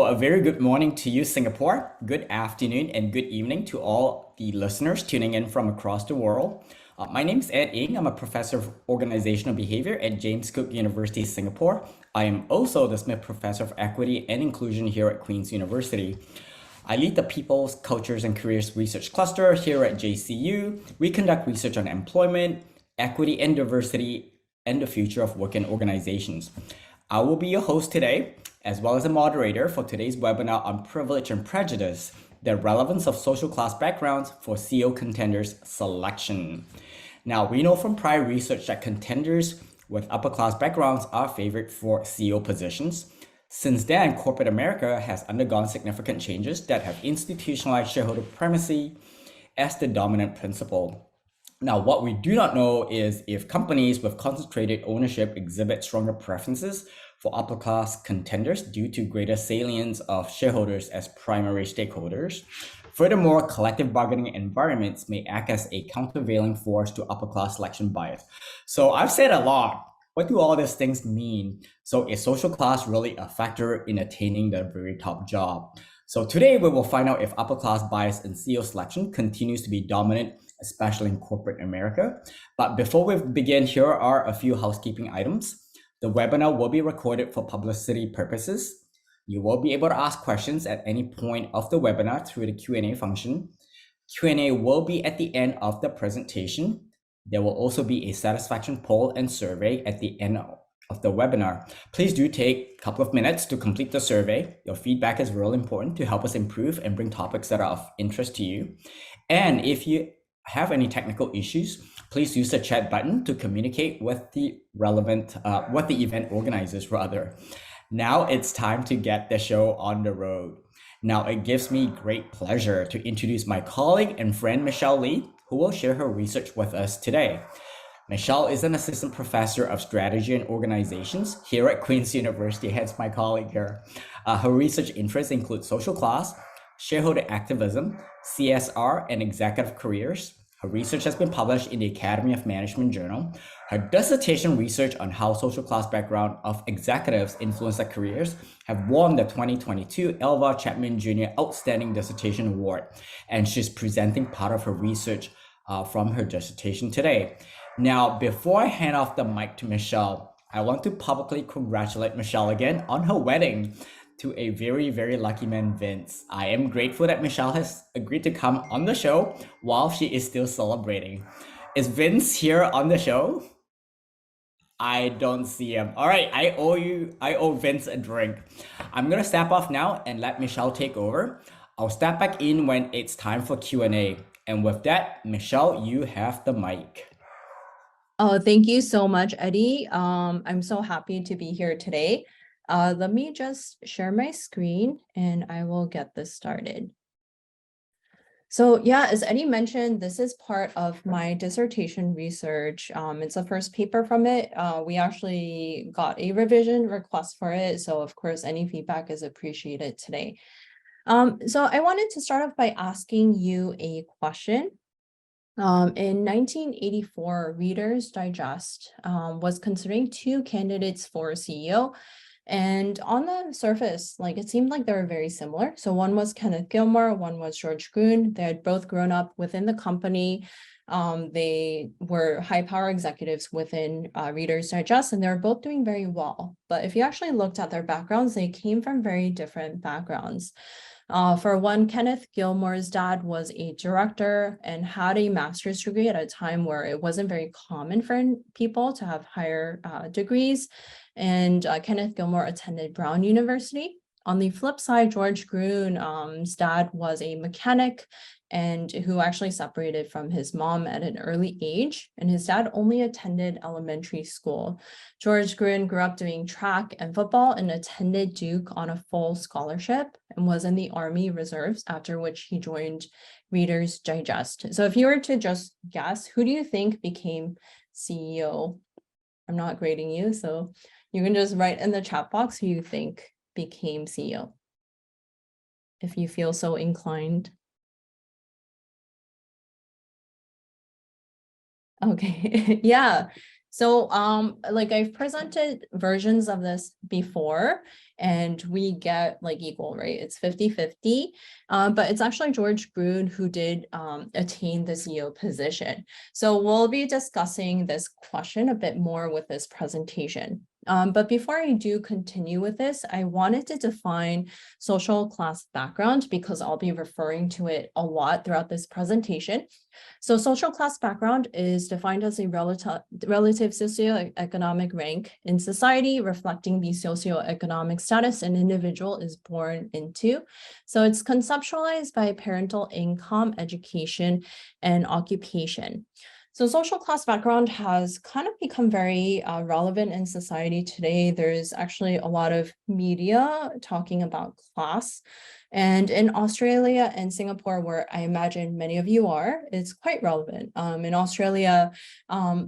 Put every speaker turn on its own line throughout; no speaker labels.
a very good morning to you, Singapore. Good afternoon and good evening to all the listeners tuning in from across the world. My name is Ed Ng. I'm a professor of organizational behavior at James Cook University, Singapore. I am also the Smith Professor of Equity and Inclusion here at Queen's University. I lead the People's, Cultures and Careers Research Cluster here at JCU. We conduct research on employment, equity and diversity, and the future of work in organizations. I will be your host today, as well as a moderator for today's webinar on privilege and prejudice, the relevance of social class backgrounds for CEO contenders selection. Now, we know from prior research that contenders with upper class backgrounds are favored for CEO positions. Since then, corporate America has undergone significant changes that have institutionalized shareholder primacy as the dominant principle. Now, what we do not know is if companies with concentrated ownership exhibit stronger preferences for upper class contenders due to greater salience of shareholders as primary stakeholders. Furthermore, collective bargaining environments may act as a countervailing force to upper class selection bias. So I've said a lot. What do all these things mean? So is social class really a factor in attaining the very top job? So today we will find out if upper class bias in CEO selection continues to be dominant, especially in corporate America. But before we begin, here are a few housekeeping items. The webinar will be recorded for publicity purposes. You will be able to ask questions at any point of the webinar through the Q&A function. Q&A will be at the end of the presentation. There will also be a satisfaction poll and survey at the end of the webinar. Please do take a couple of minutes to complete the survey. Your feedback is really important to help us improve and bring topics that are of interest to you. And if you have any technical issues, please use the chat button to communicate with the event organizers rather. Now it's time to get the show on the road. Now it gives me great pleasure to introduce my colleague and friend, Michelle Lee, who will share her research with us today. Michelle is an assistant professor of strategy and organizations here at Queen's University, hence my colleague here. Her research interests include social class, shareholder activism, CSR, and executive careers. Her research has been published in the Academy of Management Journal. Her dissertation research on how social class background of executives influence their careers have won the 2022 Elva Chapman Jr. Outstanding Dissertation Award. And she's presenting part of her research from her dissertation today. Now, before I hand off the mic to Michelle, I want to publicly congratulate Michelle again on her wedding to a very, very lucky man, Vince. I am grateful that Michelle has agreed to come on the show while she is still celebrating. Is Vince here on the show? I don't see him. All right, I owe Vince a drink. I'm gonna step off now and let Michelle take over. I'll step back in when it's time for Q&A. And with that, Michelle, you have the mic.
Oh, thank you so much, Eddy. I'm so happy to be here today. Let me just share my screen and I will get this started. So yeah, as Eddy mentioned, this is part of my dissertation research. It's the first paper from it. We actually got a revision request for it. So of course, any feedback is appreciated today. So I wanted to start off by asking you a question. In 1984, Reader's Digest was considering two candidates for CEO. And on the surface, it seemed like they were very similar. So one was Kenneth Gilmore, one was George Gruen. They had both grown up within the company. They were high power executives within Reader's Digest, and they were both doing very well. But if you actually looked at their backgrounds, they came from very different backgrounds. For one, Kenneth Gilmore's dad was a director and had a master's degree at a time where it wasn't very common for people to have higher degrees. And Kenneth Gilmore attended Brown University. On the flip side, George Gruen's dad was a mechanic and who actually separated from his mom at an early age. And his dad only attended elementary school. George Gruen grew up doing track and football and attended Duke on a full scholarship and was in the Army Reserves, after which he joined Reader's Digest. So if you were to just guess, who do you think became CEO? I'm not grading you, so you can just write in the chat box who you think became CEO, if you feel so inclined. Okay, yeah, So like I've presented versions of this before and we get like equal, right? It's 50-50, but it's actually George Brood who did attain the CEO position. So we'll be discussing this question a bit more with this presentation. But before I do continue with this, I wanted to define social class background because I'll be referring to it a lot throughout this presentation. So social class background is defined as a relative socioeconomic rank in society, reflecting the socioeconomic status an individual is born into. So it's conceptualized by parental income, education, and occupation. So social class background has kind of become very relevant in society today. There's actually a lot of media talking about class. And in Australia and Singapore, where I imagine many of you are, it's quite relevant. In Australia,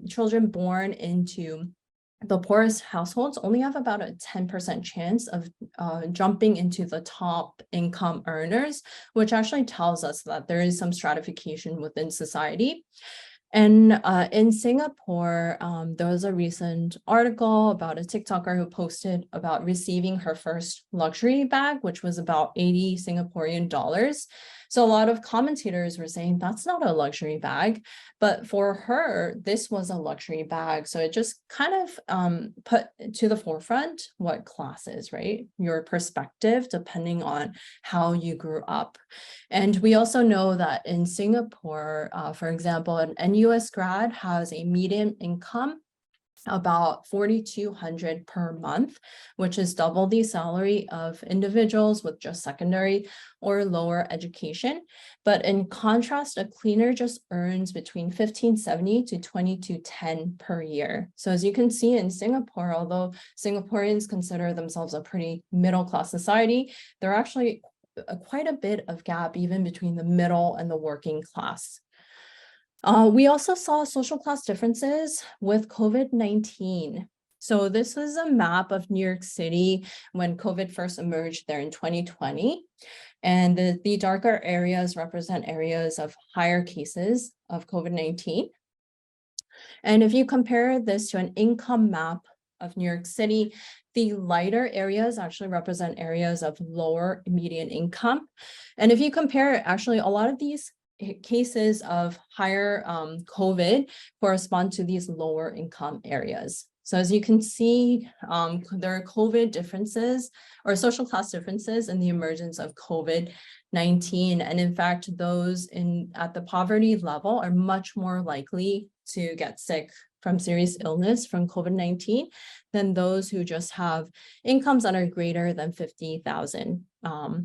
children born into the poorest households only have about a 10% chance of jumping into the top income earners, which actually tells us that there is some stratification within society. And in Singapore, there was a recent article about a TikToker who posted about receiving her first luxury bag, which was about 80 Singaporean dollars. So a lot of commentators were saying that's not a luxury bag, but for her, this was a luxury bag. So it just kind of put to the forefront what class is, right? Your perspective, depending on how you grew up. And we also know that in Singapore, for example, an NUS grad has a median income about 4,200 per month, which is double the salary of individuals with just secondary or lower education. But in contrast, a cleaner just earns between 1,570 to 2,210 per year. So as you can see in Singapore, although Singaporeans consider themselves a pretty middle-class society, they're actually quite a bit of gap even between the middle and the working class. We also saw social class differences with COVID-19. So this is a map of New York City when COVID first emerged there in 2020. And the darker areas represent areas of higher cases of COVID-19. And if you compare this to an income map of New York City, the lighter areas actually represent areas of lower median income. And if you compare, actually, a lot of these cases of higher COVID correspond to these lower income areas. So as you can see, there are COVID differences or social class differences in the emergence of COVID-19. And in fact, those at the poverty level are much more likely to get sick from serious illness from COVID-19 than those who just have incomes that are greater than 50,000,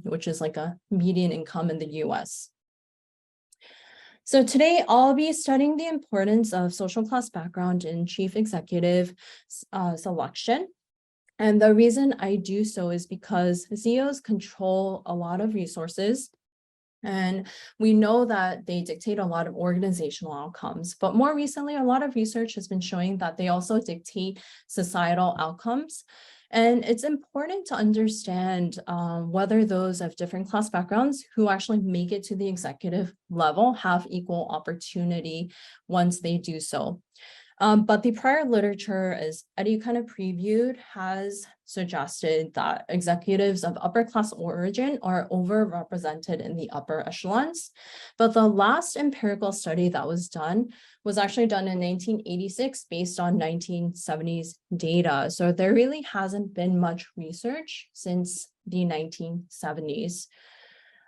which is like a median income in the US. So today I'll be studying the importance of social class background in chief executive selection. And the reason I do so is because CEOs control a lot of resources. And we know that they dictate a lot of organizational outcomes, but more recently, a lot of research has been showing that they also dictate societal outcomes. And it's important to understand whether those of different class backgrounds who actually make it to the executive level have equal opportunity once they do so. But the prior literature, as Eddy kind of previewed, has suggested that executives of upper class origin are overrepresented in the upper echelons. But the last empirical study that was done was actually done in 1986 based on 1970s data. So there really hasn't been much research since the 1970s.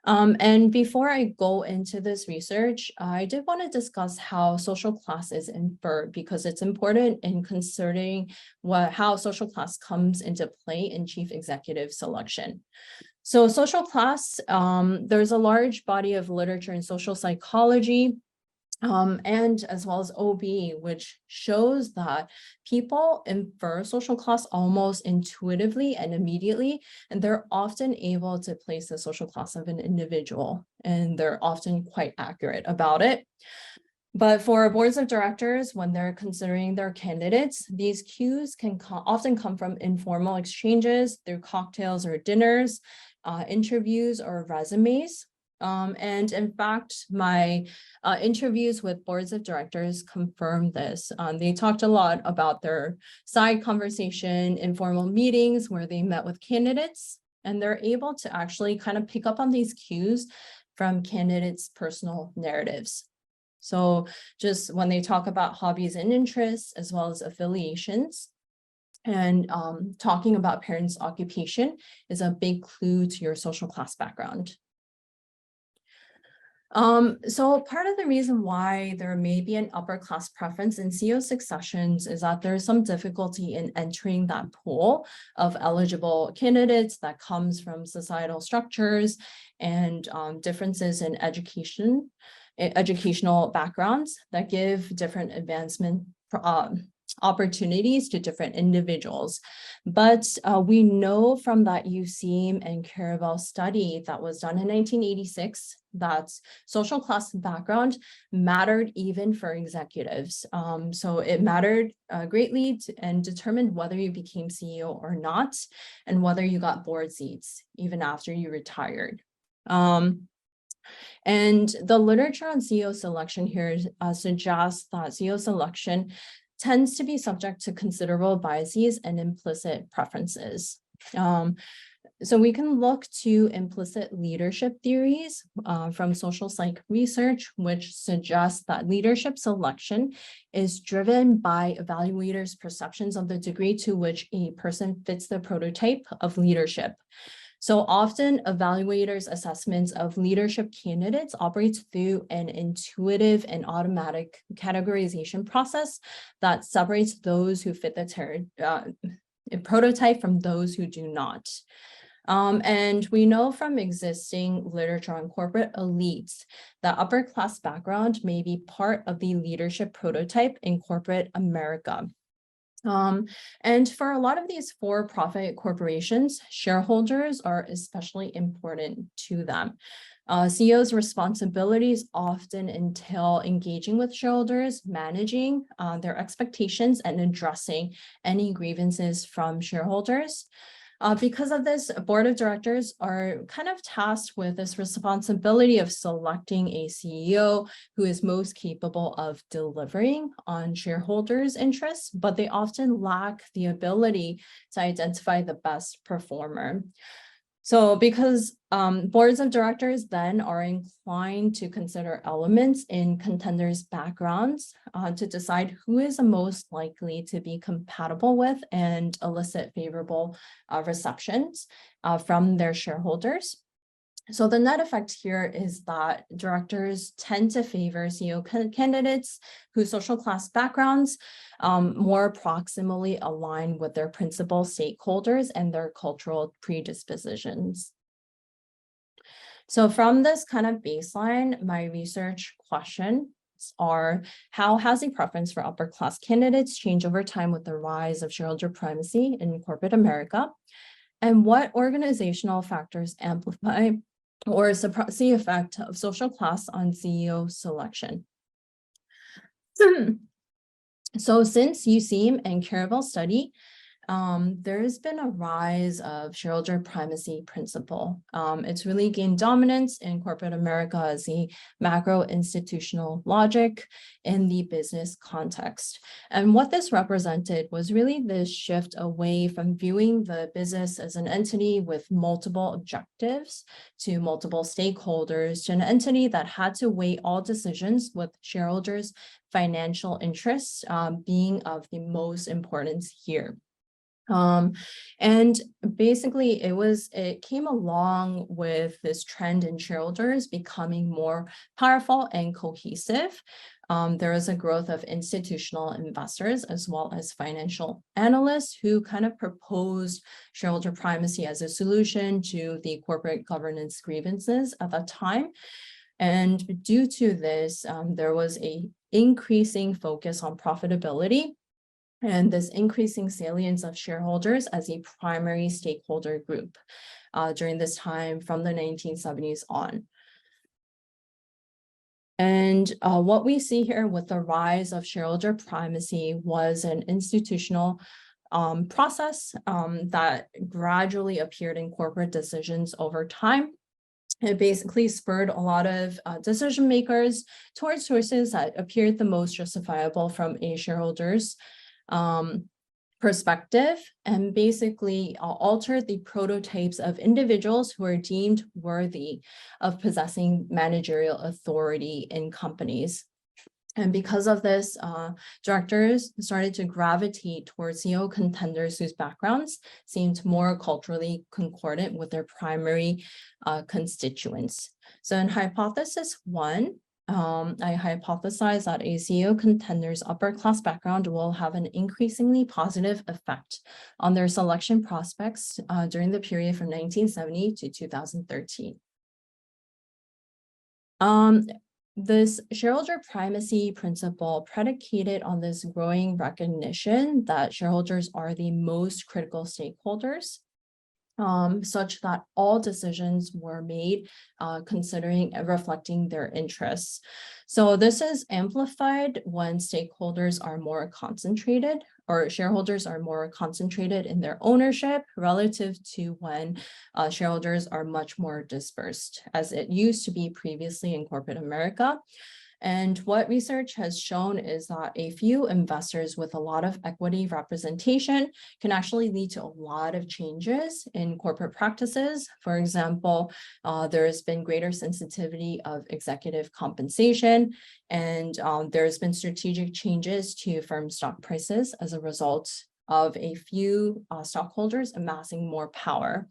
And before I go into this research, I did want to discuss how social class is inferred because it's important in considering how social class comes into play in chief executive selection. So social class, there's a large body of literature in social psychology and as well as OB, which shows that people infer social class almost intuitively and immediately, and they're often able to place the social class of an individual, and they're often quite accurate about it. But for boards of directors, when they're considering their candidates, these cues can often come from informal exchanges through cocktails or dinners, interviews or resumes. And in fact, my interviews with boards of directors confirmed this. They talked a lot about their side conversation, informal meetings where they met with candidates, and they're able to actually kind of pick up on these cues from candidates' personal narratives. So just when they talk about hobbies and interests, as well as affiliations, and talking about parents' occupation is a big clue to your social class background. So part of the reason why there may be an upper class preference in CEO successions is that there's some difficulty in entering that pool of eligible candidates that comes from societal structures and differences in educational backgrounds that give different advancement opportunities to different individuals. But we know from that USEAM and Caravel study that was done in 1986 that social class background mattered even for executives. So it mattered greatly and determined whether you became CEO or not, and whether you got board seats even after you retired. And the literature on CEO selection here suggests that CEO selection tends to be subject to considerable biases and implicit preferences. So we can look to implicit leadership theories from social psych research, which suggests that leadership selection is driven by evaluators' perceptions of the degree to which a person fits the prototype of leadership. So often evaluators' assessments of leadership candidates operates through an intuitive and automatic categorization process that separates those who fit the prototype from those who do not. And we know from existing literature on corporate elites that upper class background may be part of the leadership prototype in corporate America. And for a lot of these for-profit corporations, shareholders are especially important to them. CEOs' responsibilities often entail engaging with shareholders, managing their expectations, and addressing any grievances from shareholders. Because of this, board of directors are kind of tasked with this responsibility of selecting a CEO who is most capable of delivering on shareholders' interests, but they often lack the ability to identify the best performer. So because boards of directors then are inclined to consider elements in contenders' backgrounds to decide who is the most likely to be compatible with and elicit favorable receptions from their shareholders. So the net effect here is that directors tend to favor CEO candidates whose social class backgrounds more proximally align with their principal stakeholders and their cultural predispositions. So from this kind of baseline, my research questions are: how has the preference for upper class candidates changed over time with the rise of shareholder primacy in corporate America? And what organizational factors amplify or suppress the effect of social class on CEO selection? So since USEAM and Caravel study, there's been a rise of shareholder primacy principle. It's really gained dominance in corporate America as a macro institutional logic in the business context. And what this represented was really this shift away from viewing the business as an entity with multiple objectives to multiple stakeholders, to an entity that had to weigh all decisions with shareholders' financial interests being of the most importance here. And basically it came along with this trend in shareholders becoming more powerful and cohesive. There was a growth of institutional investors as well as financial analysts who kind of proposed shareholder primacy as a solution to the corporate governance grievances at that time. And due to this, there was a increasing focus on profitability and this increasing salience of shareholders as a primary stakeholder group during this time from the 1970s on. And what we see here with the rise of shareholder primacy was an institutional process that gradually appeared in corporate decisions over time. It basically spurred a lot of decision makers towards choices that appeared the most justifiable from a shareholder's perspective, and basically altered the prototypes of individuals who are deemed worthy of possessing managerial authority in companies. And because of this, directors started to gravitate towards CEO contenders whose backgrounds seemed more culturally concordant with their primary constituents. So in hypothesis 1, I hypothesize that a CEO contender's upper class background will have an increasingly positive effect on their selection prospects during the period from 1970 to 2013. This shareholder primacy principle predicated on this growing recognition that shareholders are the most critical stakeholders, such that all decisions were made considering and reflecting their interests. So this is amplified when stakeholders are more concentrated, or shareholders are more concentrated in their ownership relative to when shareholders are much more dispersed, as it used to be previously in corporate America. And what research has shown is that a few investors with a lot of equity representation can actually lead to a lot of changes in corporate practices. For example, there has been greater sensitivity of executive compensation, and there's been strategic changes to firm stock prices as a result of a few stockholders amassing more power.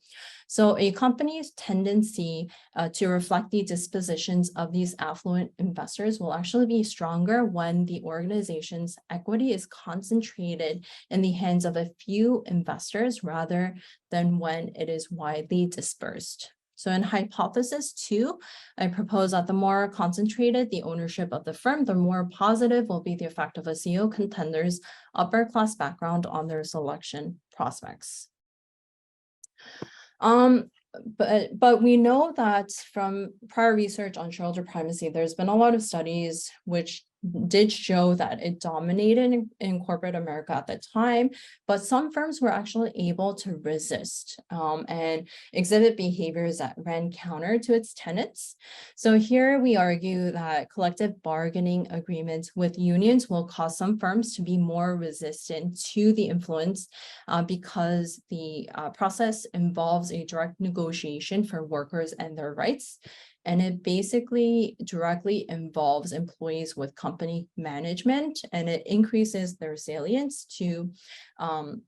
So a company's tendency to reflect the dispositions of these affluent investors will actually be stronger when the organization's equity is concentrated in the hands of a few investors rather than when it is widely dispersed. So in hypothesis 2, I propose that the more concentrated the ownership of the firm, the more positive will be the effect of a CEO contender's upper class background on their selection prospects. But we know that from prior research on shareholder primacy, there's been a lot of studies which did show that it dominated in corporate America at the time, but some firms were actually able to resist and exhibit behaviors that ran counter to its tenets. So here we argue that collective bargaining agreements with unions will cause some firms to be more resistant to the influence because the process involves a direct negotiation for workers and their rights. And it basically directly involves employees with company management, and it increases their salience to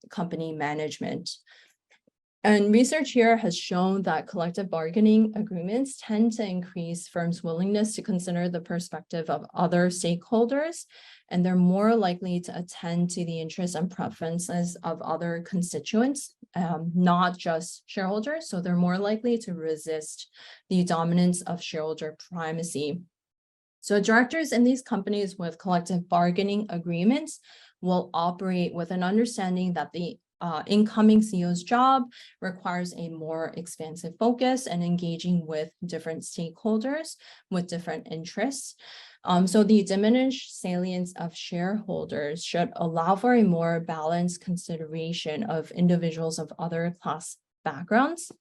company management. And research here has shown that collective bargaining agreements tend to increase firms' willingness to consider the perspective of other stakeholders, and they're more likely to attend to the interests and preferences of other constituents, not just shareholders. So they're more likely to resist the dominance of shareholder primacy. So directors in these companies with collective bargaining agreements will operate with an understanding that the incoming CEO's job requires a more expansive focus and engaging with different stakeholders with different interests. So the diminished salience of shareholders should allow for a more balanced consideration of individuals of other class backgrounds.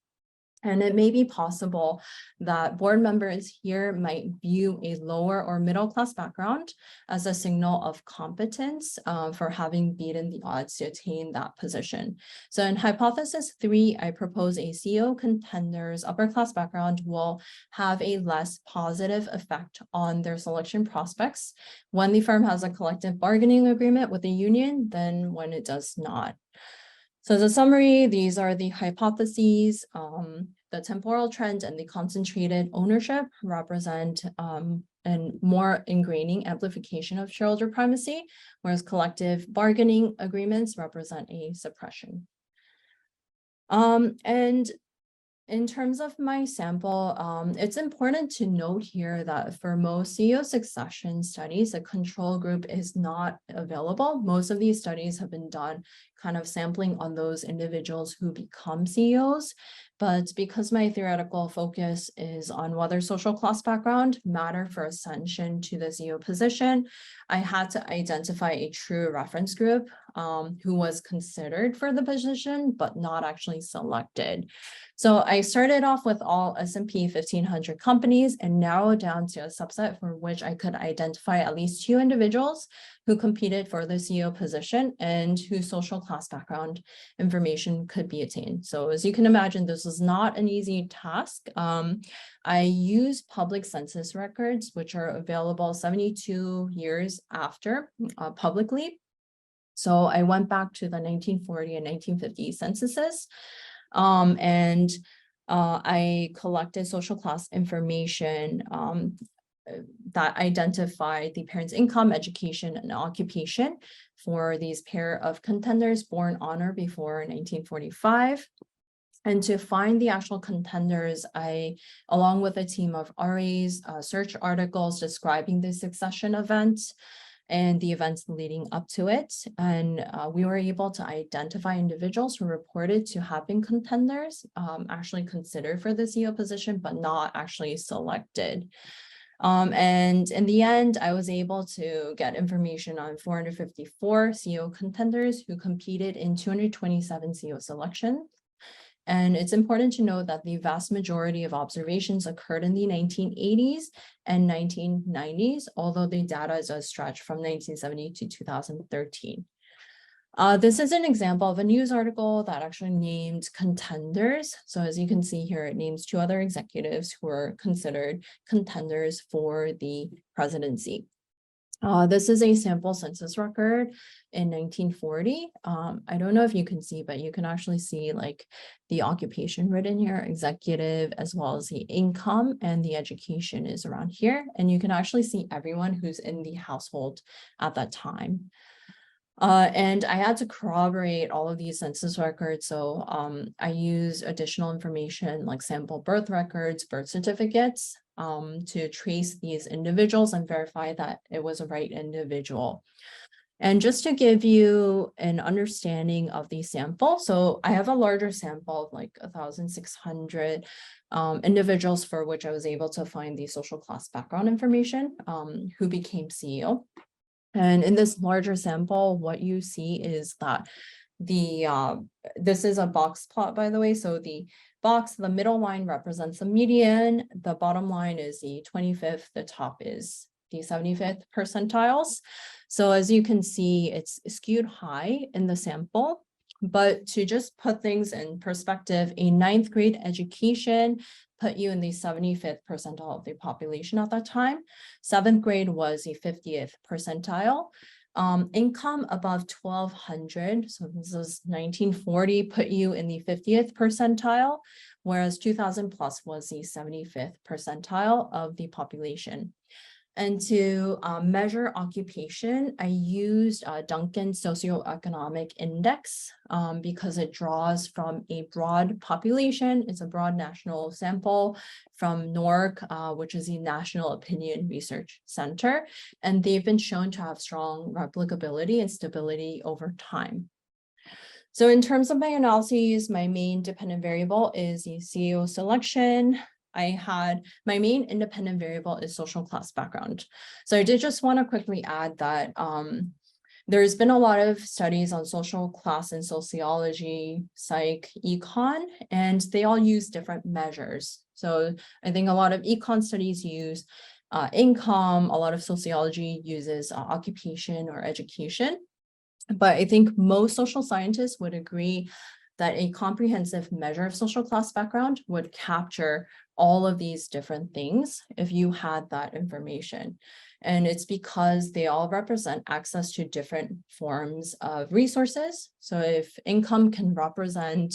And it may be possible that board members here might view a lower or middle class background as a signal of competence for having beaten the odds to attain that position. So in hypothesis 3, I propose a CEO contender's upper class background will have a less positive effect on their selection prospects when the firm has a collective bargaining agreement with the union than when it does not. So as a summary, these are the hypotheses. The temporal trend and the concentrated ownership represent a more ingraining amplification of shareholder primacy, whereas collective bargaining agreements represent a suppression. And in terms of my sample, it's important to note here that for most CEO succession studies, a control group is not available. Most of these studies have been done kind of sampling on those individuals who become CEOs. But because my theoretical focus is on whether social class background matter for ascension to the CEO position, I had to identify a true reference group who was considered for the position, but not actually selected. So I started off with all S&P 1500 companies and narrowed down to a subset for which I could identify at least 2 individuals who competed for the CEO position and whose social class background information could be attained. So as you can imagine, this is not an easy task. I use public census records, which are available 72 years after publicly. So I went back to the 1940 and 1950 censuses, and I collected social class information that identified the parents' income, education, and occupation for these pair of contenders born on or before 1945. And to find the actual contenders, I, along with a team of RAs, searched articles describing the succession event and the events leading up to it. And we were able to identify individuals who reported to have been contenders, actually considered for the CEO position, but not actually selected. And in the end, I was able to get information on 454 CEO contenders who competed in 227 CEO selections. And it's important to note that the vast majority of observations occurred in the 1980s and 1990s, although the data is a stretch from 1970 to 2013. This is an example of a news article that actually named contenders. So as you can see here, it names 2 other executives who are considered contenders for the presidency. This is a sample census record in 1940. I don't know if you can see, but you can actually see like the occupation written here, executive, as well as the income, and the education is around here. And you can actually see everyone who's in the household at that time. And I had to corroborate all of these census records. So I use additional information like sample birth records, birth certificates, to trace these individuals and verify that it was a right individual. And just to give you an understanding of the sample, so I have a larger sample of like 1,600 individuals for which I was able to find the social class background information who became CEO. And in this larger sample, what you see is that this is a box plot, by the way. So the box, the middle line represents the median, the bottom line is the 25th, the top is the 75th percentiles. So as you can see, it's skewed high in the sample. But to just put things in perspective, a 9th grade education put you in the 75th percentile of the population at that time. 7th grade was the 50th percentile. Income above 1,200, so this is 1940, put you in the 50th percentile, whereas 2,000 plus was the 75th percentile of the population. And to measure occupation, I used Duncan's socioeconomic index because it draws from a broad population. It's a broad national sample from NORC, which is the National Opinion Research Center. And they've been shown to have strong replicability and stability over time. So in terms of my analyses, my main dependent variable is the CEO selection. I had my main independent variable is social class background. So I did just want to quickly add that there's been a lot of studies on social class in sociology, psych, econ, and they all use different measures. So I think a lot of econ studies use income, a lot of sociology uses occupation or education. But I think most social scientists would agree that a comprehensive measure of social class background would capture all of these different things if you had that information. And it's because they all represent access to different forms of resources. So if income can represent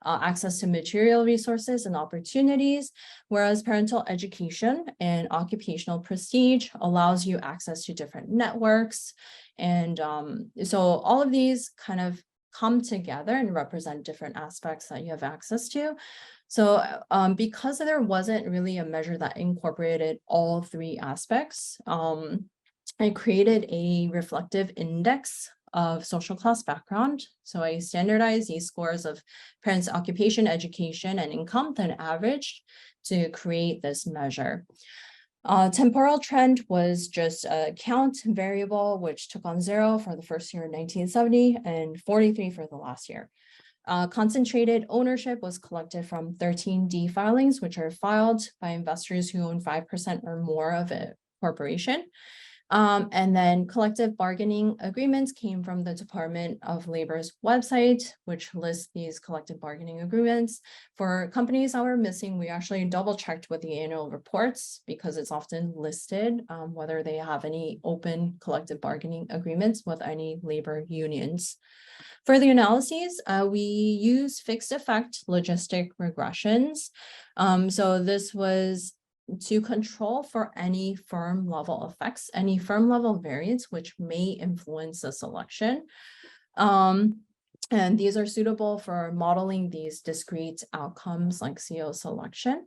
access to material resources and opportunities, whereas parental education and occupational prestige allows you access to different networks. And so all of these kind of come together and represent different aspects that you have access to. So because there wasn't really a measure that incorporated all 3 aspects, I created a reflective index of social class background. So I standardized these scores of parents' occupation, education, and income, then averaged to create this measure. Temporal trend was just a count variable, which took on 0 for the first year in 1970 and 43 for the last year. Concentrated ownership was collected from 13D filings, which are filed by investors who own 5% or more of a corporation. And then collective bargaining agreements came from the Department of Labor's website, which lists these collective bargaining agreements. For companies that were missing, we actually double checked with the annual reports because it's often listed whether they have any open collective bargaining agreements with any labor unions. For the analyses, we use fixed effect logistic regressions. So this was to control for any firm level effects, any firm level variance, which may influence the selection. And these are suitable for modeling these discrete outcomes like CEO selection.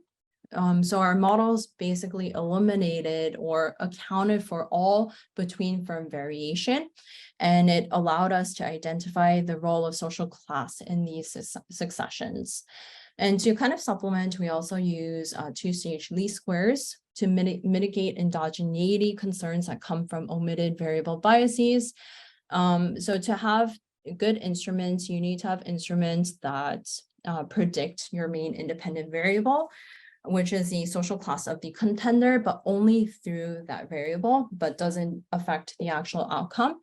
So our models basically eliminated or accounted for all between firm variation, and it allowed us to identify the role of social class in these successions. And to kind of supplement, we also use two-stage least squares to mitigate endogeneity concerns that come from omitted variable biases. So to have good instruments, you need to have instruments that predict your main independent variable, which is the social class of the contender, but only through that variable, but doesn't affect the actual outcome.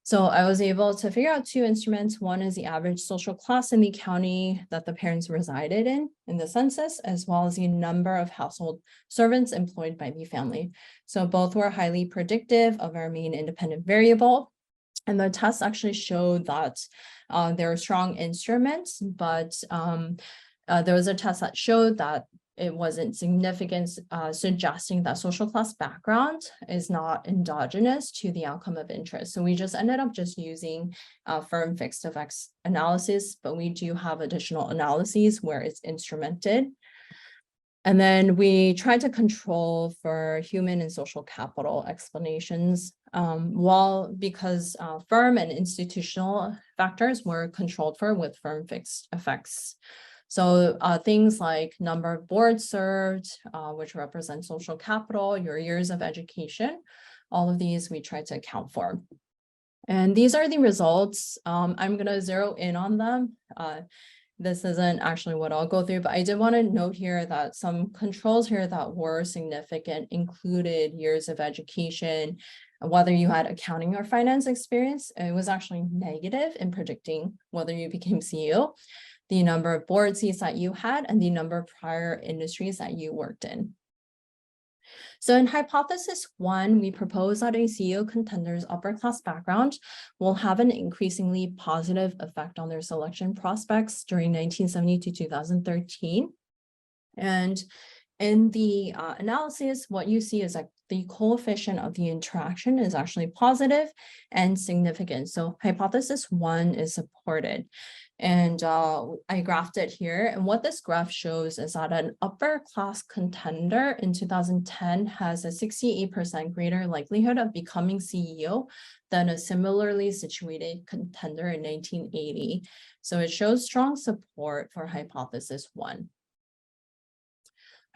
So I was able to figure out two instruments. One is the average social class in the county that the parents resided in the census, as well as the number of household servants employed by the family. So both were highly predictive of our main independent variable. And the test actually showed that there are strong instruments, but there was a test that showed that it wasn't significant, suggesting that social class background is not endogenous to the outcome of interest. So we just ended up just using firm fixed effects analysis, but we do have additional analyses where it's instrumented. And then we tried to control for human and social capital explanations, because firm and institutional factors were controlled for with firm fixed effects. So things like number of boards served, which represent social capital, your years of education, all of these we try to account for. And these are the results. I'm going to zero in on them. This isn't actually what I'll go through, but I did want to note here that some controls here that were significant included years of education, whether you had accounting or finance experience. It was actually negative in predicting whether you became CEO. The number of board seats that you had, and the number of prior industries that you worked in. So in hypothesis 1, we propose that a CEO contender's upper class background will have an increasingly positive effect on their selection prospects during 1970 to 2013. And in the analysis, what you see is that the coefficient of the interaction is actually positive and significant. So hypothesis 1 is supported. And I graphed it here. And what this graph shows is that an upper class contender in 2010 has a 68% greater likelihood of becoming CEO than a similarly situated contender in 1980. So it shows strong support for hypothesis 1.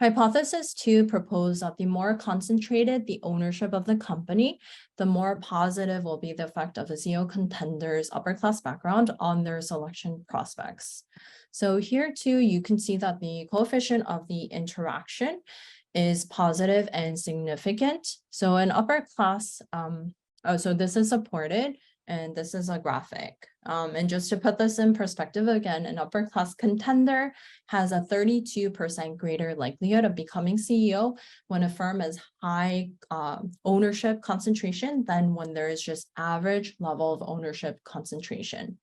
Hypothesis 2 proposed that the more concentrated the ownership of the company, the more positive will be the effect of a CEO contender's upper class background on their selection prospects. So here too, you can see that the coefficient of the interaction is positive and significant. So an upper class, so this is supported, and this is a graphic. And just to put this in perspective again, an upper class contender has a 32% greater likelihood of becoming CEO when a firm has high ownership concentration than when there is just average level of ownership concentration.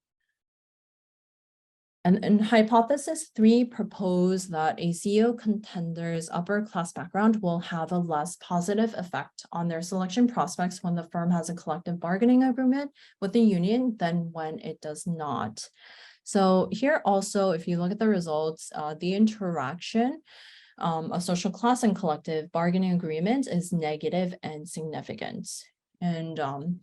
And in hypothesis 3 proposed that a CEO contender's upper class background will have a less positive effect on their selection prospects when the firm has a collective bargaining agreement with the union than when it does not. So here also, if you look at the results, the interaction of social class and collective bargaining agreement is negative and significant. And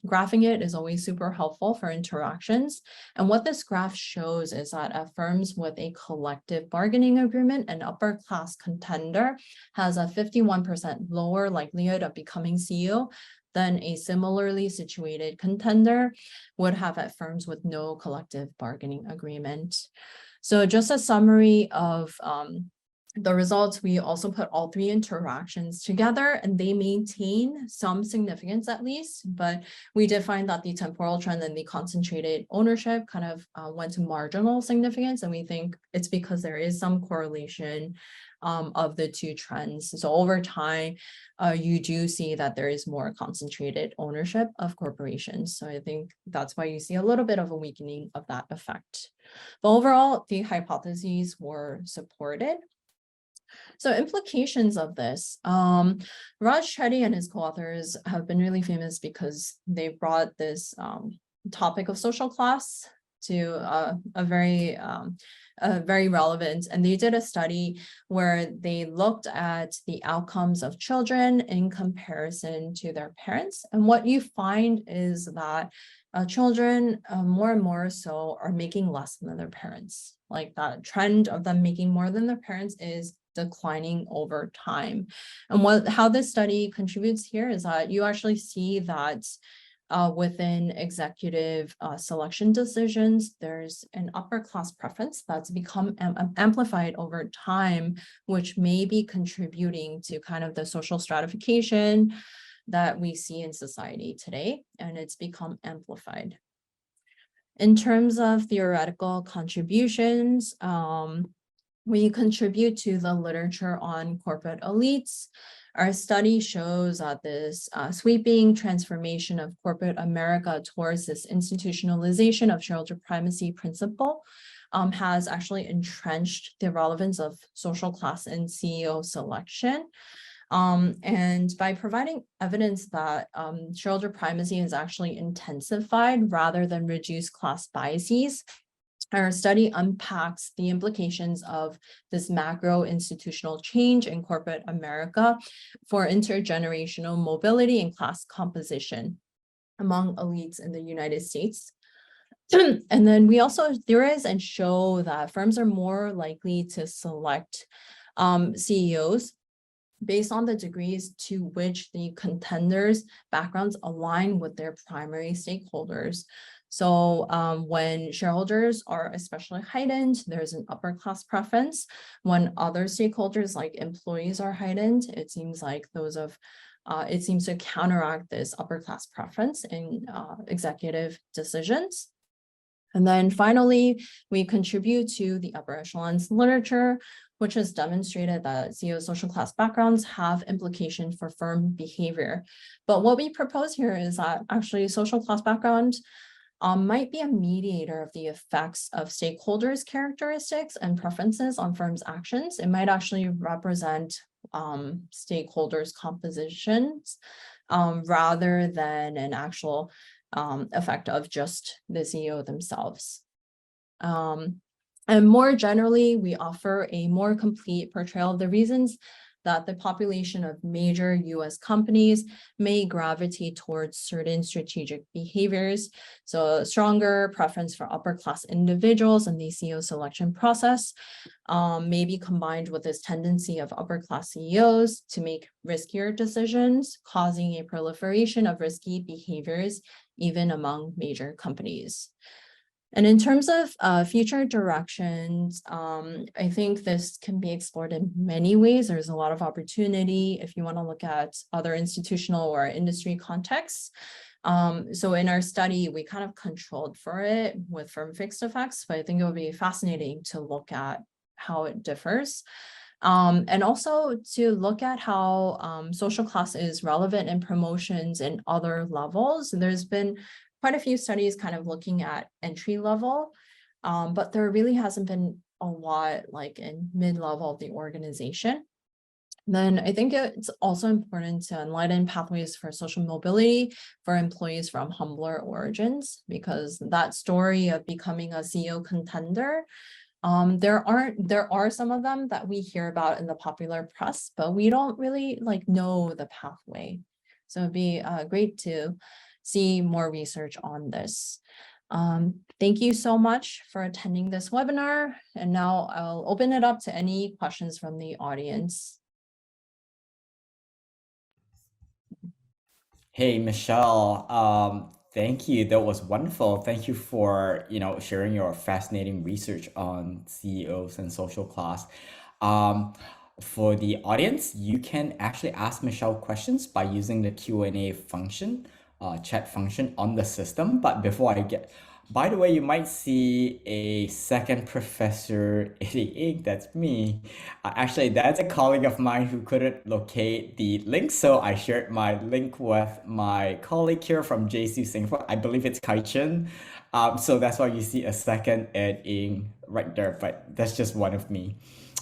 graphing it is always super helpful for interactions. And what this graph shows is that at firms with a collective bargaining agreement, an upper class contender has a 51% lower likelihood of becoming CEO than a similarly situated contender would have at firms with no collective bargaining agreement. So just a summary of the results, we also put all three interactions together and they maintain some significance at least, but we did find that the temporal trend and the concentrated ownership kind of went to marginal significance. And we think it's because there is some correlation of the two trends. So over time, you do see that there is more concentrated ownership of corporations. So I think that's why you see a little bit of a weakening of that effect. But overall, the hypotheses were supported. So implications of this, Raj Chetty and his co-authors have been really famous because they brought this topic of social class to a very relevant, and they did a study where they looked at the outcomes of children in comparison to their parents. And what you find is that children more and more so are making less than their parents. Like that trend of them making more than their parents is declining over time. And how this study contributes here is that you actually see that within executive selection decisions, there's an upper class preference that's become amplified over time, which may be contributing to kind of the social stratification that we see in society today, and it's become amplified. In terms of theoretical contributions, we contribute to the literature on corporate elites. Our study shows that this sweeping transformation of corporate America towards this institutionalization of shareholder primacy principle has actually entrenched the relevance of social class in CEO selection. And by providing evidence that shareholder primacy is actually intensified rather than reduced class biases, our study unpacks the implications of this macro institutional change in corporate America for intergenerational mobility and class composition among elites in the United States. And then we also theorize and show that firms are more likely to select CEOs based on the degrees to which the contenders' backgrounds align with their primary stakeholders. So when shareholders are especially heightened, there's an upper class preference. When other stakeholders like employees are heightened, it seems like it seems to counteract this upper class preference in executive decisions. And then finally, we contribute to the upper echelons literature, which has demonstrated that CEO social class backgrounds have implication for firm behavior. But what we propose here is that actually social class background might be a mediator of the effects of stakeholders' characteristics and preferences on firms' actions. It might actually represent stakeholders' compositions rather than an actual effect of just the CEO themselves. And more generally, we offer a more complete portrayal of the reasons that the population of major US companies may gravitate towards certain strategic behaviors. So a stronger preference for upper class individuals in the CEO selection process may be combined with this tendency of upper class CEOs to make riskier decisions, causing a proliferation of risky behaviors even among major companies. And in terms of future directions, I think this can be explored in many ways. There's a lot of opportunity if you want to look at other institutional or industry contexts. So in our study, we kind of controlled for it with firm fixed effects, but I think it would be fascinating to look at how it differs. And also to look at how social class is relevant in promotions in other levels. There's been quite a few studies kind of looking at entry level, but there really hasn't been a lot like in mid-level of the organization. Then I think it's also important to enlighten pathways for social mobility for employees from humbler origins, because that story of becoming a CEO contender, there are some of them that we hear about in the popular press, but we don't really like know the pathway. So it'd be great to see more research on this. Thank you so much for attending this webinar. And now I'll open it up to any questions from the audience.
Hey, Michelle, thank you. That was wonderful. Thank you for, sharing your fascinating research on CEOs and social class. Um, for the audience, you can actually ask Michelle questions by using the Q&A function, chat function on the system. But before I get, by the way, you might see a second Professor Eddy. That's me. Actually, that's a colleague of mine who couldn't locate the link, so I shared my link with my colleague here from JC Singapore. I believe it's Kai Chen. So that's why you see a second Eddy right there, but that's just one of me.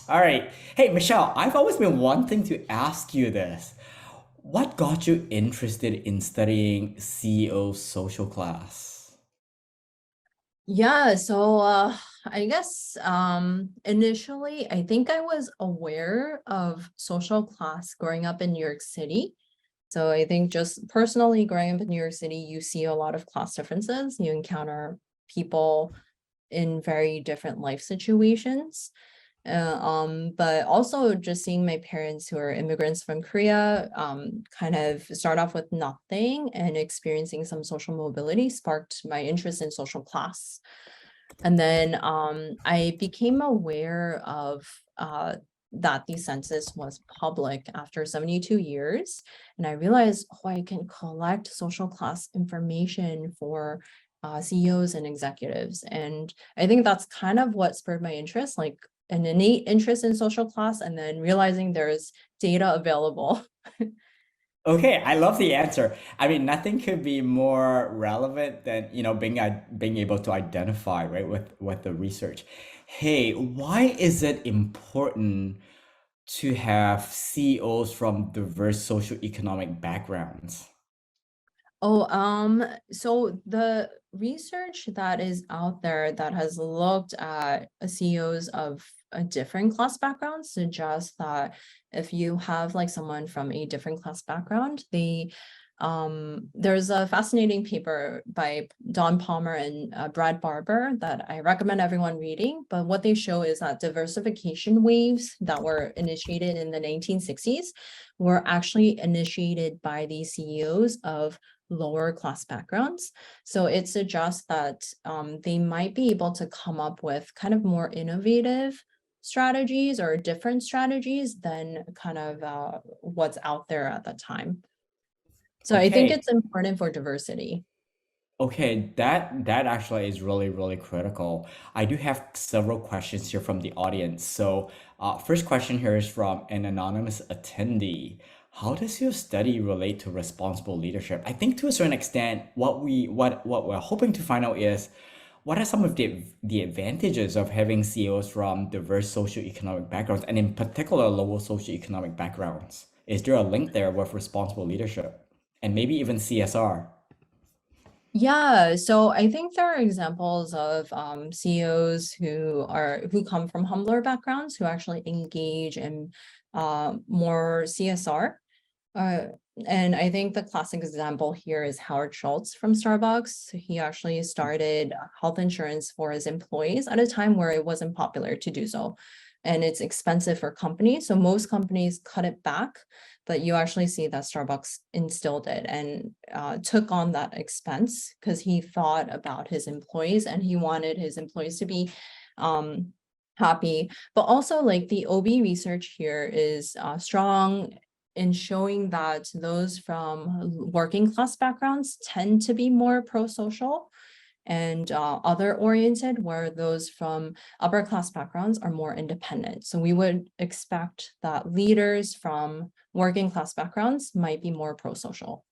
All right. Hey, Michelle, I've always been wanting to ask you this. What got you interested in studying CEO social class?
Yeah, so I guess initially I think I was aware of social class growing up in New York City. So I think just personally growing up in New York City, you see a lot of class differences. You encounter people in very different life situations. But also just seeing my parents who are immigrants from Korea, kind of start off with nothing and experiencing some social mobility sparked my interest in social class. And then I became aware of that the census was public after 72 years. And I realized, oh, I can collect social class information for CEOs and executives. And I think that's kind of what spurred my interest, like an innate interest in social class, and then realizing there's data available.
Okay, I love the answer. I mean, nothing could be more relevant than, being able to identify, right, with the research. Hey, why is it important to have CEOs from diverse socioeconomic backgrounds?
Oh, so the research that is out there that has looked at CEOs of a different class background suggests that if you have like someone from a different class background, there's a fascinating paper by Don Palmer and Brad Barber that I recommend everyone reading. But what they show is that diversification waves that were initiated in the 1960s were actually initiated by the CEOs of lower class backgrounds. So it suggests that they might be able to come up with kind of more innovative strategies or different strategies than kind of what's out there at the time. So I think
Okay,
it's important for diversity.
Okay, that actually is really, really critical. I do have several questions here from the audience. So, first question here is from an anonymous attendee. How does your study relate to responsible leadership? I think to a certain extent, what we're hoping to find out is what are some of the advantages of having CEOs from diverse socioeconomic backgrounds, and in particular, lower socioeconomic backgrounds? Is there a link there with responsible leadership and maybe even CSR?
Yeah, so I think there are examples of CEOs who come from humbler backgrounds who actually engage in more CSR. Uh, and I think the classic example here is Howard Schultz from Starbucks. He actually started health insurance for his employees at a time where it wasn't popular to do so. And it's expensive for companies. So most companies cut it back, but you actually see that Starbucks instilled it and took on that expense because he thought about his employees and he wanted his employees to be um, happy. But also like the OB research here is strong in showing that those from working class backgrounds tend to be more pro-social and other oriented, where those from upper class backgrounds are more independent. So we would expect that leaders from working class backgrounds might be more pro-social.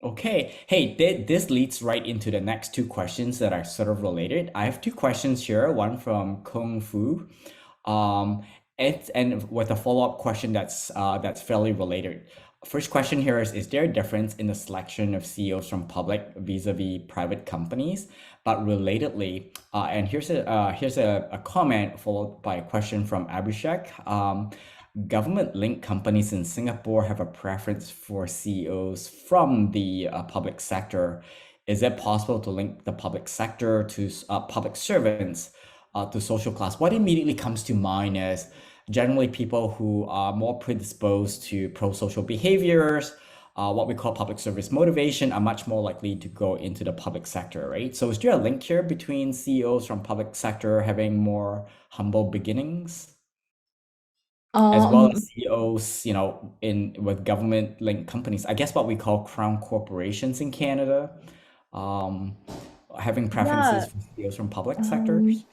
Okay. Hey, this leads right into the next two questions that are sort of related. I have two questions here, one from Kung Fu, um, and with a follow-up question that's fairly related. First question here is there a difference in the selection of CEOs from public vis-a-vis private companies? But relatedly, and here's a comment followed by a question from Abhishek. government-linked companies in Singapore have a preference for CEOs from the public sector. Is it possible to link the public sector to public servants to social class? What immediately comes to mind is generally people who are more predisposed to pro-social behaviors, what we call public service motivation, are much more likely to go into the public sector, right? So is there a link here between CEOs from public sector having more humble beginnings, as well
Um,
as CEOs, in with government-linked companies? I guess what we call crown corporations in Canada, um, having preferences
yeah,
for CEOs from public
um,
sectors.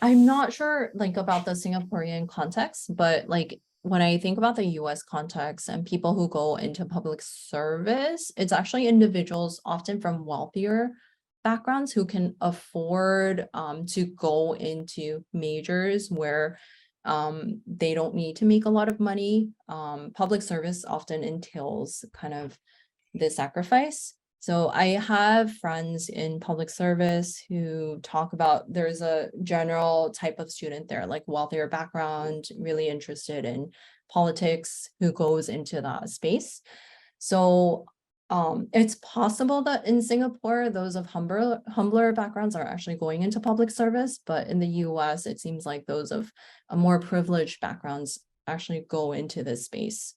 I'm not sure like about the Singaporean context, but like when I think about the US context and people who go into public service, it's actually individuals often from wealthier backgrounds who can afford to go into majors where they don't need to make a lot of money. Public service often entails kind of the sacrifice. So I have friends in public service who talk about there's a general type of student there, like wealthier background, really interested in politics, who goes into that space. So it's possible that in Singapore, those of humbler backgrounds are actually going into public service, but in the US, it seems like those of a more privileged backgrounds actually go into this space.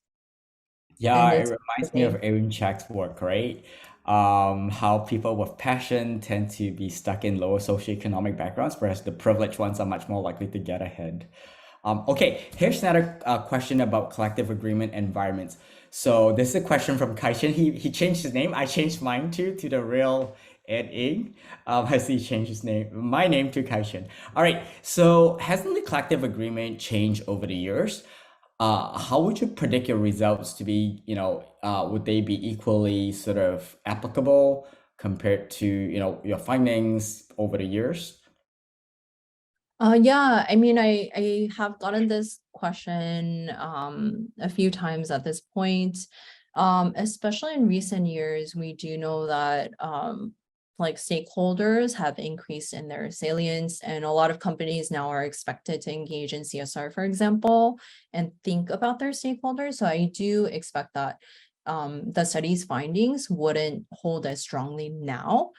Yeah,
And
it
it's
reminds me of
interesting.
Aaron Check's work, right? How people with passion tend to be stuck in lower socioeconomic backgrounds, whereas the privileged ones are much more likely to get ahead. Okay, here's another question about collective agreement environments. So this is a question from Kaishan. He changed his name. I changed mine too to the real Ed Ing. I see he changed his name, my name to Kaishan. All right. So hasn't the collective agreement changed over the years? How would you predict your results to be? Would they be equally sort of applicable compared to your findings over the years?
Yeah, I mean, I have gotten this question a few times at this point. Especially in recent years, we do know that like stakeholders have increased in their salience, and a lot of companies now are expected to engage in CSR, for example, and think about their stakeholders. So I do expect that the study's findings wouldn't hold as strongly now.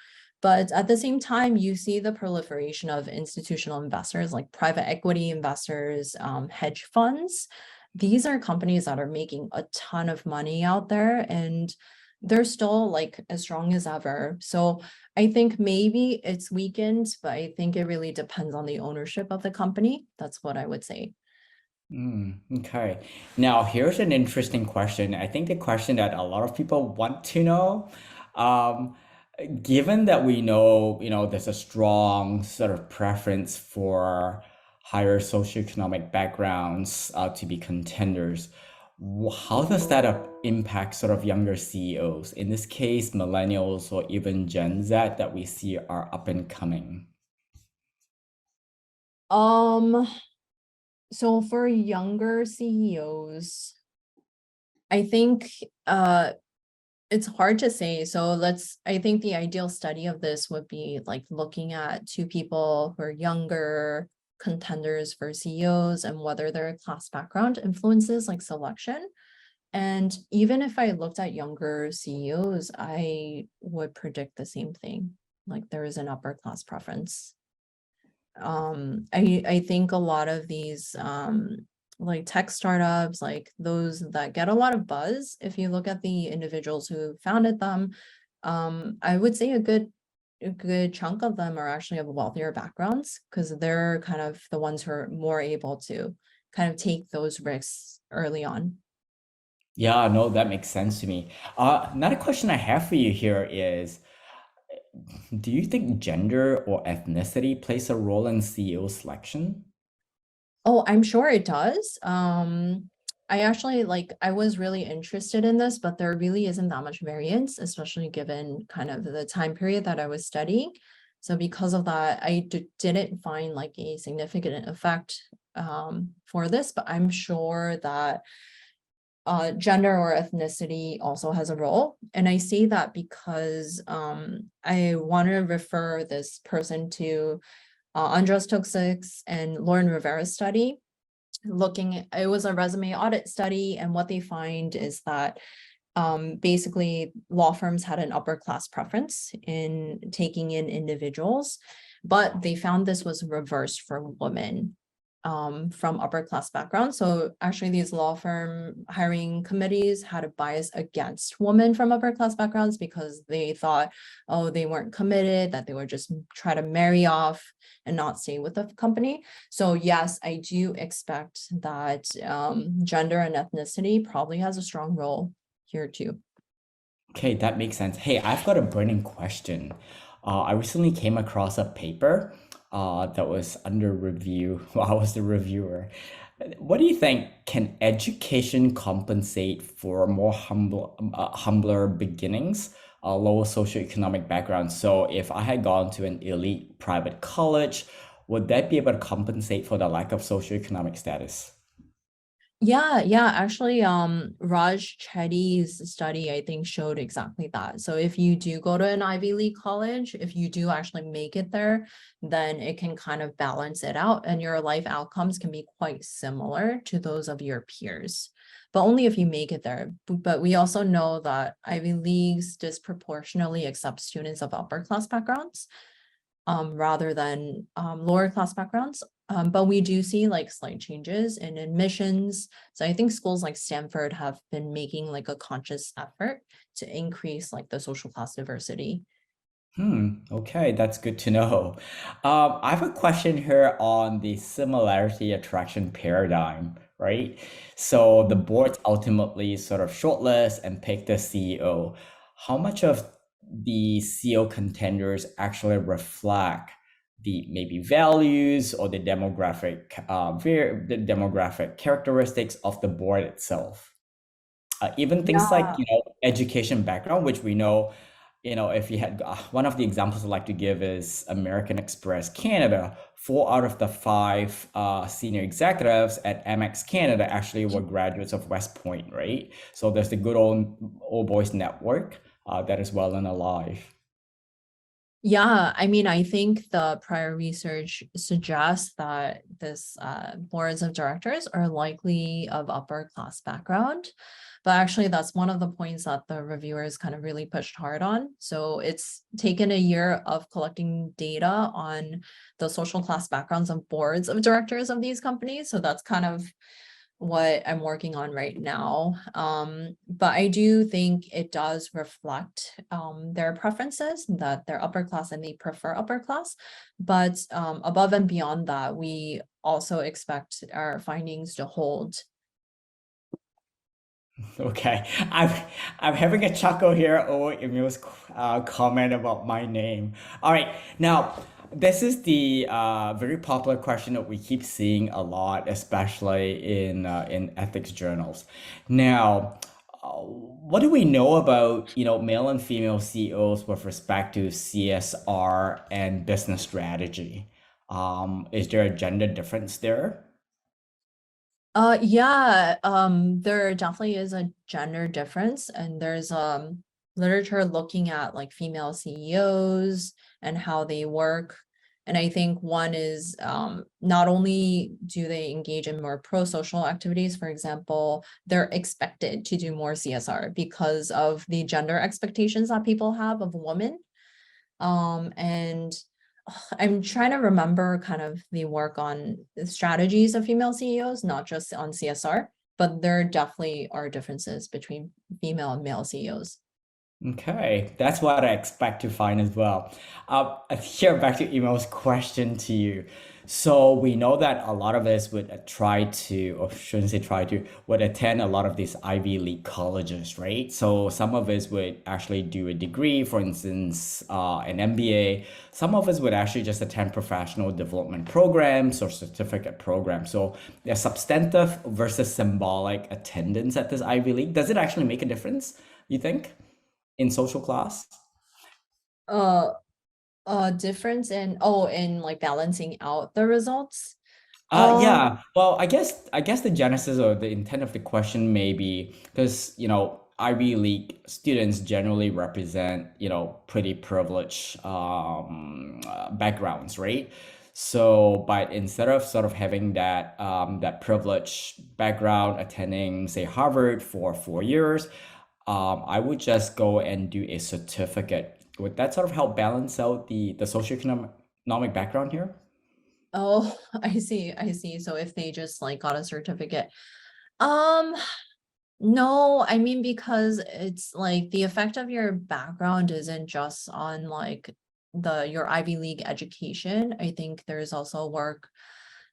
But at the same time, you see the proliferation of institutional investors like private equity investors, hedge funds. These are companies that are making a ton of money out there and they're still like as strong as ever. So I think maybe it's weakened, but I think it really depends on the ownership of the company. That's what I would say.
Okay. Now, here's an interesting question. I think the question that a lot of people want to know. Um, Given that we know, there's a strong sort of preference for higher socioeconomic backgrounds to be contenders, how does that impact sort of younger CEOs? In this case, millennials or even Gen Z that we see are up and coming.
Um, so for younger CEOs, I think it's hard to say. So I think the ideal study of this would be like looking at two people who are younger contenders for CEOs and whether their class background influences like selection. And even if I looked at younger CEOs, I would predict the same thing. Like there is an upper class preference. I think a lot of these like tech startups, like those that get a lot of buzz, if you look at the individuals who founded them, I would say a good chunk of them are actually of wealthier backgrounds because they're kind of the ones who are more able to kind of take those risks early on.
Yeah, no, that makes sense to me. Another question I have for you here is, do you think gender or ethnicity plays a role in CEO selection?
Oh, I'm sure it does. I actually I was really interested in this, but there really isn't that much variance, especially given kind of the time period that I was studying. So because of that, I didn't find like a significant effect for this, but I'm sure that gender or ethnicity also has a role. And I say that because I want to refer this person to Andros Toksic's and Lauren Rivera's study. it was a resume audit study, and what they find is that basically law firms had an upper class preference in taking in individuals, but they found this was reversed for women from upper class backgrounds. So actually these law firm hiring committees had a bias against women from upper class backgrounds because they thought, oh, they weren't committed, that they would just try to marry off and not stay with the company. So yes, I do expect that gender and ethnicity probably has a strong role here too.
Okay, that makes sense. Hey, I've got a burning question. I recently came across a paper that was under review while I was the reviewer. What do you think? Can education compensate for more humbler beginnings, lower socioeconomic background? So if I had gone to an elite private college, would that be able to compensate for the lack of socioeconomic status?
Yeah, actually, Raj Chetty's study, I think, showed exactly that. So if you do go to an Ivy League college, if you do actually make it there, then it can kind of balance it out, and your life outcomes can be quite similar to those of your peers, but only if you make it there. But we also know that Ivy Leagues disproportionately accept students of upper class backgrounds rather than lower class backgrounds. But we do see like slight changes in admissions. So I think schools like Stanford have been making like a conscious effort to increase like the social class diversity.
Okay, that's good to know. I have a question here on the similarity attraction paradigm, right? So the boards ultimately sort of shortlist and pick the CEO. How much of the CEO contenders actually reflect the maybe values or the demographic characteristics of the board itself? Even things like
Yeah.
education background, which we know, if you had one of the examples I like to give is American Express Canada. Four out of the five senior executives at Amex Canada actually were graduates of West Point, right? So there's the good old boys network that is well and alive.
Yeah, I mean, I think the prior research suggests that this boards of directors are likely of upper class background. But actually, that's one of the points that the reviewers kind of really pushed hard on. So it's taken a year of collecting data on the social class backgrounds of boards of directors of these companies. So that's kind of what I'm working on right now. But I do think it does reflect their preferences, that they're upper class and they prefer upper class. But above and beyond that, we also expect our findings to hold.
Okay, I'm having a chuckle here over Emil's comment about my name. All right, now this is the very popular question that we keep seeing a lot, especially in ethics journals. Now, what do we know about male and female CEOs with respect to CSR and business strategy? Is there a gender difference there?
Yeah, there definitely is a gender difference, and there's literature looking at like female CEOs and how they work. And I think one is not only do they engage in more pro-social activities, for example, they're expected to do more CSR because of the gender expectations that people have of women. And I'm trying to remember kind of the work on the strategies of female CEOs, not just on CSR, but there definitely are differences between female and male CEOs.
Okay, that's what I expect to find as well. Here, back to Emo's question to you. So we know that a lot of us would try to, or shouldn't say try to, would attend a lot of these Ivy League colleges, right? So some of us would actually do a degree, for instance, an MBA. Some of us would actually just attend professional development programs or certificate programs. So there's substantive versus symbolic attendance at this Ivy League. Does it actually make a difference, you think? In social class?
Uh, difference in like balancing out the results. Um,
Yeah. Well, I guess the genesis or the intent of the question may be because, Ivy League students generally represent, pretty privileged backgrounds, right? So, but instead of sort of having that privileged background, attending, say, Harvard for 4 years, I would just go and do a certificate. Would that sort of help balance out the socioeconomic background here?
Oh, I see, I see. So if they just like got a certificate. Um, no, I mean, because it's like the effect of your background isn't just on like your Ivy League education. I think there's also work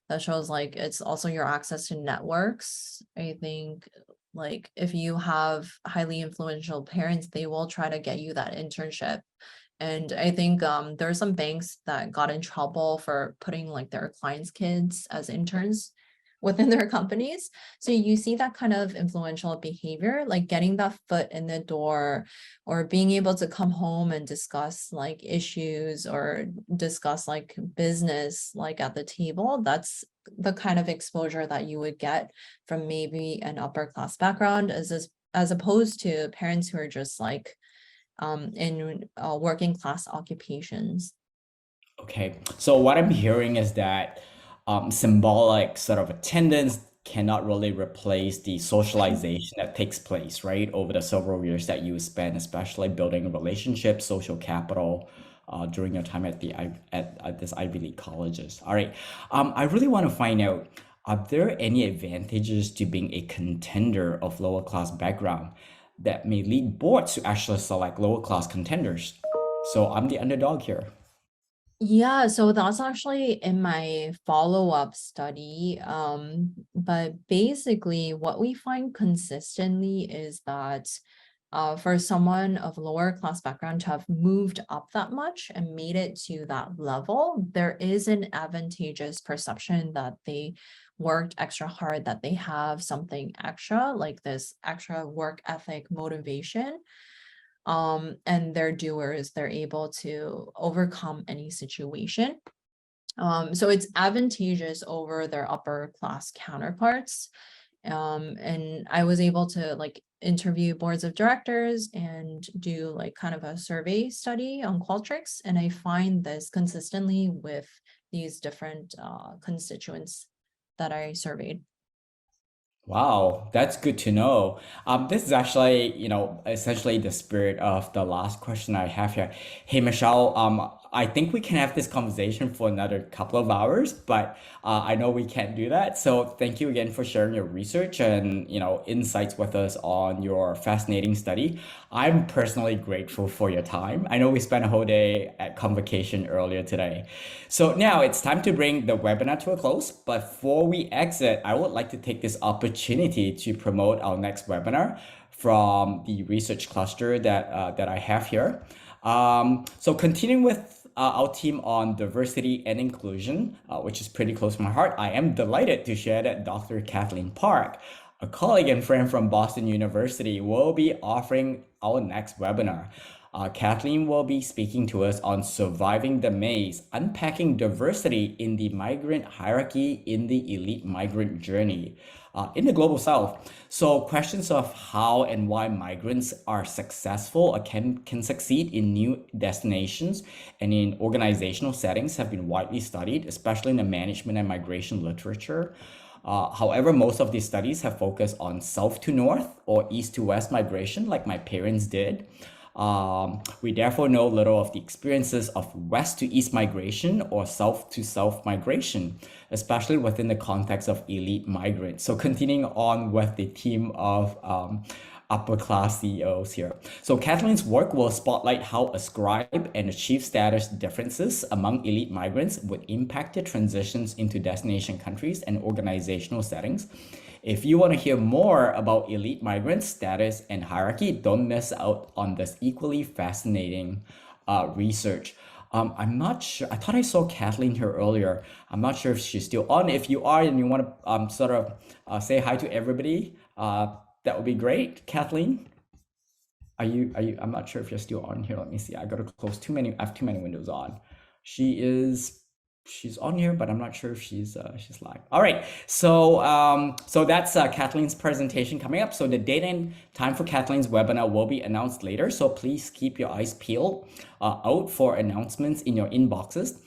that shows like it's also your access to networks. I think like if you have highly influential parents, they will try to get you that internship. And I think there are some banks that got in trouble for putting like their clients' kids as interns within their companies. So you see that kind of influential behavior, like getting that foot in the door or being able to come home and discuss like issues or discuss like business like at the table. That's the kind of exposure that you would get from maybe an upper class background as opposed to parents who are just like in working class occupations.
Okay, so what I'm hearing is that symbolic sort of attendance cannot really replace the socialization that takes place, right, over the several years that you spend, especially building relationships, social capital, during your time at at this Ivy League colleges. All right, I really want to find out, are there any advantages to being a contender of lower class background that may lead boards to actually select lower class contenders? So I'm the underdog here.
Yeah, so that's actually in my follow-up study. But basically what we find consistently is that for someone of lower class background to have moved up that much and made it to that level, there is an advantageous perception that they worked extra hard, that they have something extra, like this extra work ethic motivation, and they're doers, they're able to overcome any situation. So it's advantageous over their upper class counterparts. And I was able to like interview boards of directors and do like kind of a survey study on Qualtrics, and I find this consistently with these different constituents that I surveyed.
Wow, that's good to know. This is actually, essentially the spirit of the last question I have here. Hey, Michelle, I think we can have this conversation for another couple of hours, but I know we can't do that. So thank you again for sharing your research and, insights with us on your fascinating study. I'm personally grateful for your time. I know we spent a whole day at convocation earlier today. So now it's time to bring the webinar to a close. But before we exit, I would like to take this opportunity to promote our next webinar from the research cluster that I have here. So continuing with our team on diversity and inclusion, which is pretty close to my heart, I am delighted to share that Dr. Kathleen Park, a colleague and friend from Boston University, will be offering our next webinar. Kathleen will be speaking to us on surviving the maze, unpacking diversity in the migrant hierarchy in the elite migrant journey in the global south. So questions of how and why migrants are successful or can succeed in new destinations and in organizational settings have been widely studied, especially in the management and migration literature. However, most of these studies have focused on south to north or east to west migration, like my parents did. We therefore know little of the experiences of west to east migration or south to south migration, especially within the context of elite migrants. So continuing on with the theme of upper class CEOs here. So Kathleen's work will spotlight how ascribe and achieve status differences among elite migrants would impact the transitions into destination countries and organizational settings. If you want to hear more about elite migrants, status, and hierarchy, don't miss out on this equally fascinating research. I'm not sure. I thought I saw Kathleen here earlier. I'm not sure if she's still on. If you are and you want to sort of say hi to everybody, that would be great. Kathleen, I'm not sure if you're still on here. Let me see. I got to close too many. I have too many windows on. She is she's on here, but I'm not sure if she's live. All right, so that's Kathleen's presentation coming up. So the date and time for Kathleen's webinar will be announced later. So please keep your eyes peeled out for announcements in your inboxes.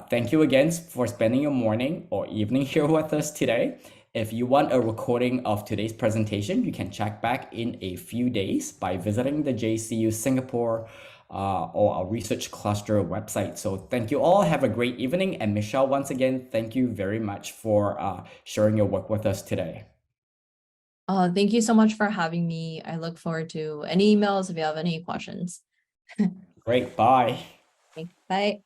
Thank you again for spending your morning or evening here with us today. If you want a recording of today's presentation, you can check back in a few days by visiting the JCU Singapore or our research cluster website. So thank you all. Have a great evening. And Michelle, once again, thank you very much for sharing your work with us today.
Thank you so much for having me. I look forward to any emails if you have any questions.
Great. Bye.
Okay, bye.